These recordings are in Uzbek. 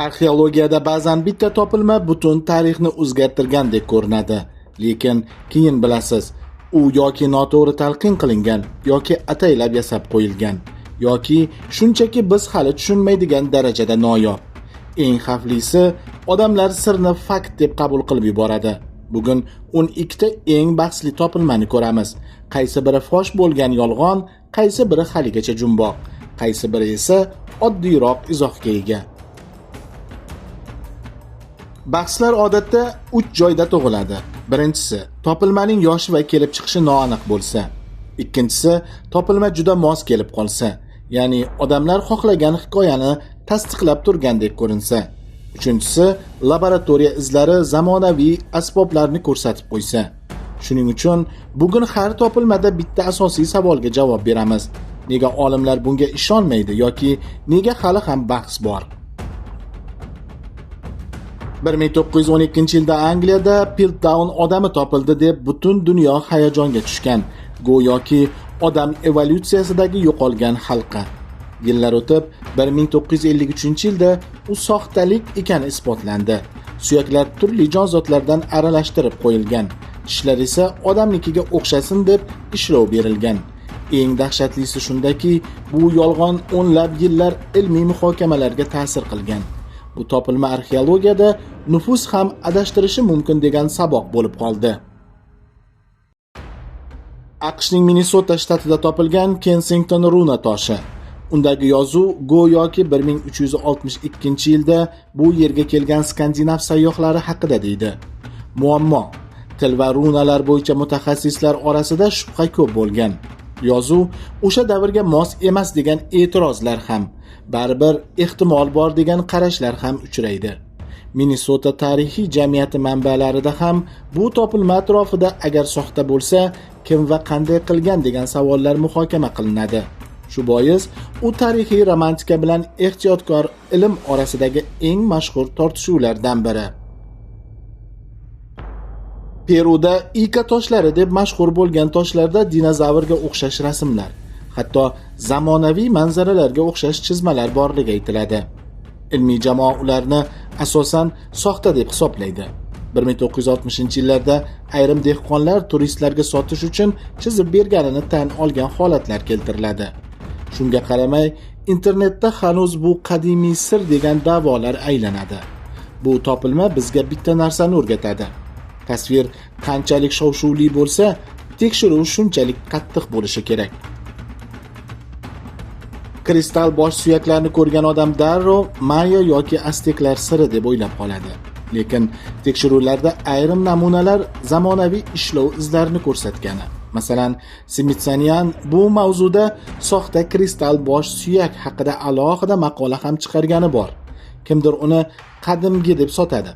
Arxeologiyada ba'zan bitta topilma butun tarixni o'zgartirgandek ko'rinadi, lekin keyin bilasiz, u yoki noto'g'ri talqin qilingan, yoki ataylab yasab qo'yilgan, yoki shunchaki biz hali tushunmaydigan darajada noyob. Eng xavflisi, odamlar sirni fakt deb qabul qilib yuboradi. Bugun 12 ta eng bahsli topilmani ko'ramiz. Qaysi biri fosh bo'lgan yolg'on, qaysi biri haligacha jumboq, qaysi biri esa oddiyroq izohga ega. Bahslar odatda 3 joyda tug'iladi. Birinchisi, topilmaning yoshi va kelib chiqishi noaniq bo'lsa. Ikkinchisi, topilma juda mos kelib qolsa, ya'ni odamlar xohlagan hikoyani tasdiqlab turgandek ko'rinsa. Uchinchisi, laboratoriya izlari zamonaviy asboblarni ko'rsatib qo'ysa. Shuning uchun bugun har topilmada bitta asosiy savolga javob beramiz. Nega olimlar bunga ishonmaydi yoki nega hali ham bahs bor? 1912-yilda Angliyada Piltdown odami topildi deb butun dunyo hayajonga tushgan, go'yoki odam evolyutsiyasidagi yo'qolgan halqa. Yillar o'tib 1953-yilda u soxtalik ekani isbotlandi. Suyaklar turli jonzotlardan aralashtirib qo'yilgan, tishlar esa odamnikiga o'xshasin deb ishlov berilgan. Eng dahshatlisi shundaki, bu yolg'on o'nlab yillar ilmiy muhokamalarga ta'sir qilgan. Bu topilma arxeologiyada nufus ham adashtirishi mumkin degan saboq bo'lib qoldi. AQShning Minnesota shtatida topilgan Kensington runa toshi. Undagi yozuv go'yoki 1362-yilda bu yerga kelgan skandinav sayyohlari haqida deydi. Muammo, til va runalar bo'yicha mutaxassislar orasida shubha ko'p bo'lgan. Yozuv o'sha davrga mos emas degan e'tirozlar ham, baribir ehtimol bor degan qarashlar ham uchraydi. Minnesota tarixiy jamiyati manbalarida ham bu topilma atrofida agar soxta bo'lsa, kim va qanday qilgan degan savollar muhokama qilinadi. Shu bois u tarixiy romantika bilan ehtiyotkor ilm orasidagi eng mashhur tortishuvlardan biri. Peruda Ika toshlari deb mashhur bo'lgan toshlarda dinozavrga o'xshash rasmlar, hatto zamonaviy manzaralarga o'xshash chizmalar borligi aytiladi. Ilmiy jamoa ularni asosan soxta deb hisoblaydi. 1960-yillarda ayrim dehqonlar turistlarga sotish uchun chizib berganini tan olgan holatlar keltiriladi. Shunga qaramay, internetda hanuz bu qadimiy sir degan da'volar aylanadi. Bu topilma bizga bitta narsani o'rgatadi. Tasvir qanchalik shov-shuvli bo'lsa, tekshiruv shunchalik qattiq bo'lishi kerak. Kristal bosh suyaklarni ko'rgan odam darrov Maya yoki Azteklar siri deb o'ylab qoladi. Lekin tekshiruvlarda ayrim namunalar zamonaviy ishlov izlarini ko'rsatgani. Masalan, Smithsonian bu mavzuda soxta kristal bosh suyak haqida alohida maqola ham chiqargani bor. Kimdir uni qadimgi deb sotadi.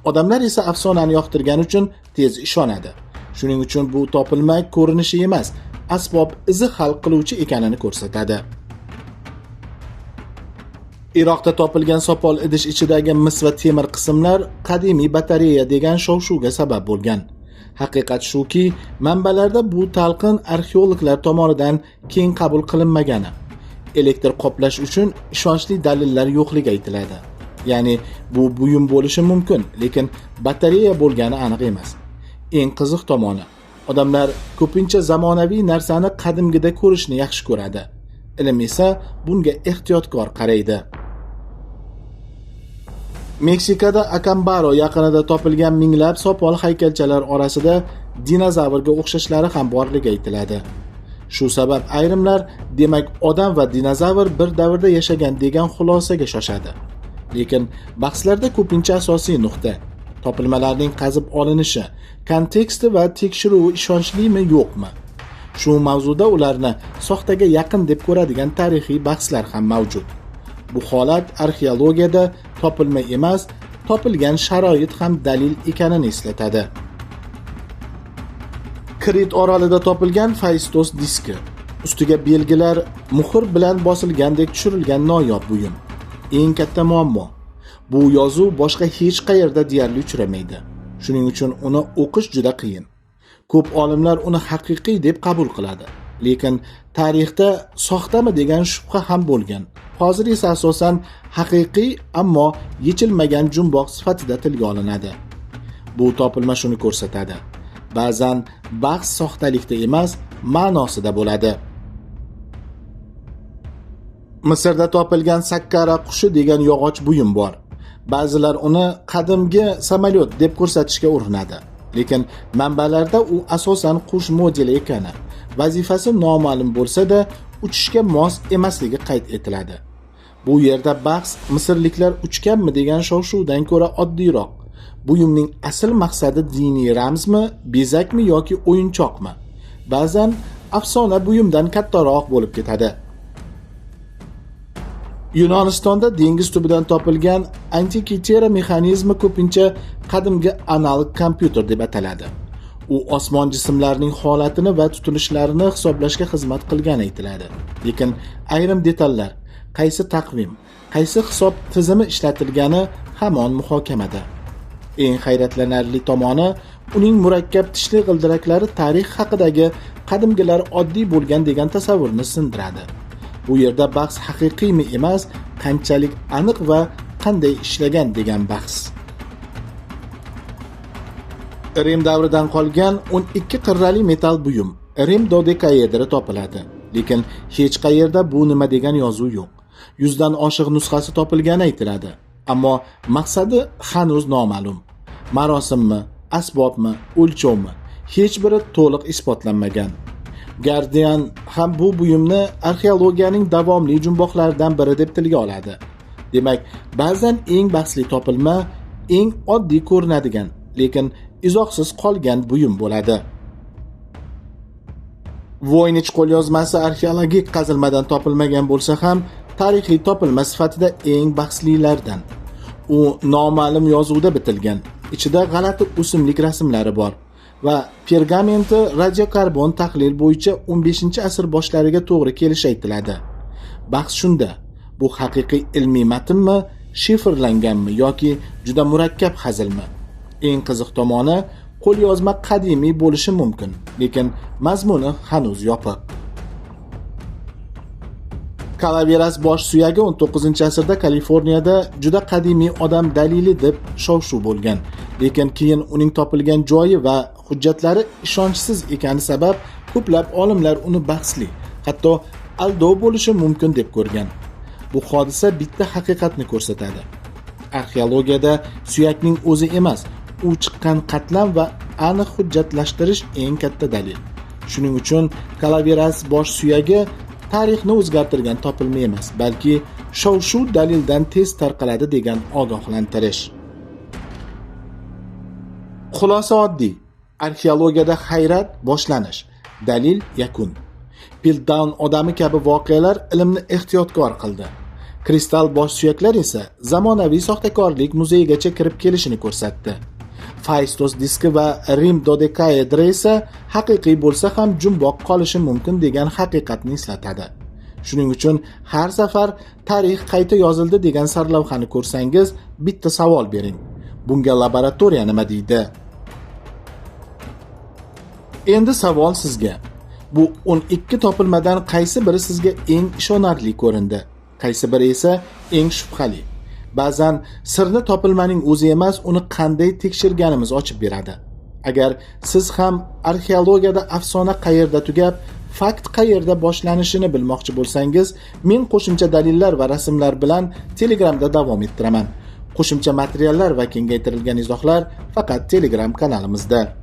Odamlar esa afsonani yoqtirgani uchun tez ishonadi. Shuning uchun bu topilma ko'rinishi emas, asbob izi hal qiluvchi ekanini ko'rsatadi. Iroqda topilgan sopol idish ichidagi mis va temir qismlar qadimiy batareya degan shov-shuvga sabab bo'lgan. Haqiqat shuki, manbalarda bu talqin arxeologlar tomonidan keng qabul qilinmagani. Elektr qoplash uchun ishonchli dalillar yo'qligi aytiladi. Ya'ni bu buyum bo'lishi mumkin, lekin batareya bo'lgani aniq emas. Eng qiziq tomoni, odamlar ko'pincha zamonaviy narsani qadimgida ko'rishni yaxshi ko'radi. Ilm esa bunga ehtiyotkor qaraydi. Meksikada Acambaro yaqinida topilgan minglab sopol haykalchalar orasida dinozavrga o'xshashlari ham borligi aytiladi. Shu sabab ayrimlar demak odam va dinozavr bir davrda yashagan degan xulosaga shoshadi. Lekin bahslarda ko'pincha asosiy nuqta topilmalarning qazib olinishi, konteksti va tekshiruvi ishonchlimi yo'qmi? Shu mavzuda ularni soxtaga yaqin deb ko'radigan tarixiy bahslar ham mavjud. Bu holat arxeologiyada topilma emas, topilgan sharoit ham dalil ekanini eslatadi. Krit orolida topilgan Phaistos diski. Ustiga belgilar muhr bilan bosilgandek tushirilgan noyob buyum. Eng katta muammo, bu yozuv boshqa hech qayerda deyarli uchramaydi. Shuning uchun uni o'qish juda qiyin. Ko'p olimlar uni haqiqiy deb qabul qiladi. lekin tarixda soxtami degan shubha ham bo'lgan. Hozir esa asosan haqiqiy ammo yechilmagan jumboq sifatida tilga olinadi. Bu topilma shuni ko'rsatadi. Ba'zan bahs soxtalikda emas, ma'nosida bo'ladi. Misrda topilgan Sakkara qushi degan yog'och buyum bor. Ba'zilar uni qadimgi samolyot deb ko'rsatishga urinadi. Lekin manbalarda u asosan qush modeli ekani, vazifasi noma'lum bo'lsa-da, uchishga mos emasligi qayd etiladi. Bu yerda bahs misrliklar uchganmi degan shov-shuvdan ko'ra oddiyroq. Buyumning asl maqsadi diniy ramzmi, bezakmi yoki o'yinchoqmi? Ba'zan afsona buyumdan kattaroq bo'lib ketadi. Yunonistonda dengiz tubidan topilgan Antikythera mexanizmi ko'pincha qadimgi analog kompyuter deb ataladi. U osmon jismlarining holatini va tutilishlarini hisoblashga xizmat qilgani aytiladi. Lekin ayrim detallar, qaysi taqvim, qaysi hisob tizimi ishlatilgani hamon muhokamada. Eng hayratlanarli tomoni, uning murakkab tishli g'ildiraklari tarix haqidagi qadimgilar oddiy bo'lgan degan tasavvurni sindiradi. Bu yerda bahs haqiqiymi emas, qanchalik aniq va qanday ishlagan degan bahs. Rim davridan qolgan 12 qirrali metal buyum Rim dodekaedri topiladi. Lekin hech qayerda bu nima degan yozuv yo'q. 100 dan oshiq nusxasi topilgani aytiladi, ammo maqsadi hanuz noma'lum. Marosimmi, asbobmi, o'lchovmi, hech biri to'liq isbotlanmagan. Guardian ham bu buyumni arxeologiyaning davomli jumboqlaridan biri deb tilga oladi. Demak, ba'zan eng bahsli topilma eng oddiy ko'rinadigan, lekin izohsiz qolgan buyum bo'ladi. Voynich qo'lyozmasi arxeologik qazilmadan topilmagan bo'lsa ham, tarixiy topilma sifatida eng bahslilardan. U noma'lum yozuvda bitilgan. Ichida g'alati o'simlik rasmlari bor va pergamenti radiokarbon tahlil bo'yicha 15-asr boshlariga to'g'ri kelishi aytiladi. Bahs shunda: bu haqiqiy ilmiy matnmi, shifrlanganmi yoki juda murakkab hazilmi? Eng qiziq tomoni, qo'lyozma qadimiy bo'lishi mumkin, lekin mazmuni hanuz yopiq. Calaveras bosh suyagi 19-asrda Kaliforniyada juda qadimiy odam dalili deb shov-shuv bo'lgan, lekin keyin uning topilgan joyi va hujjatlari ishonchsiz ekani sabab ko'plab olimlar uni bahsli, hatto aldov bo'lishi mumkin deb ko'rgan. Bu hodisa bitta haqiqatni ko'rsatadi. Arxeologiyada suyakning o'zi emas, u chiqqan qatlam va aniq hujjatlashtirish eng katta dalil. Shuning uchun Calaveras bosh suyagi tarixni o'zgartirgan topilma emas, balki shov-shuv dalildan tez tarqaladi degan ogohlantirish. Xulosa oddiy. Arxeologiyada hayrat boshlanish, dalil yakun. Piltdown odami kabi voqealar ilmni ehtiyotkor qildi. Kristal bosh suyaklar esa zamonaviy soxtakorlik muzeyigacha kirib kelishini ko'rsatdi. Phaistos diski va Rim dodekaedri esa haqiqiy bo'lsa ham jumboq qolishi mumkin degan haqiqatni eslatadi. Shuning uchun har safar tarix qayta yozildi degan sarlavhani ko'rsangiz, bitta savol bering. Bunga laboratoriya nima deydi? Endi savol sizga. Bu 12 topilmadan qaysi biri sizga eng ishonarli ko'rindi? Qaysi biri esa eng shubhali? Ba'zan sirni topilmaning o'zi emas, uni qanday tekshirganimiz ochib beradi. Agar siz ham arxeologiyada afsona qayerda tugab, fakt qayerda boshlanishini bilmoqchi bo'lsangiz, men qo'shimcha dalillar va rasmlar bilan Telegramda davom ettiraman. Qo'shimcha materiallar va kengaytirilgan izohlar faqat Telegram kanalimizda.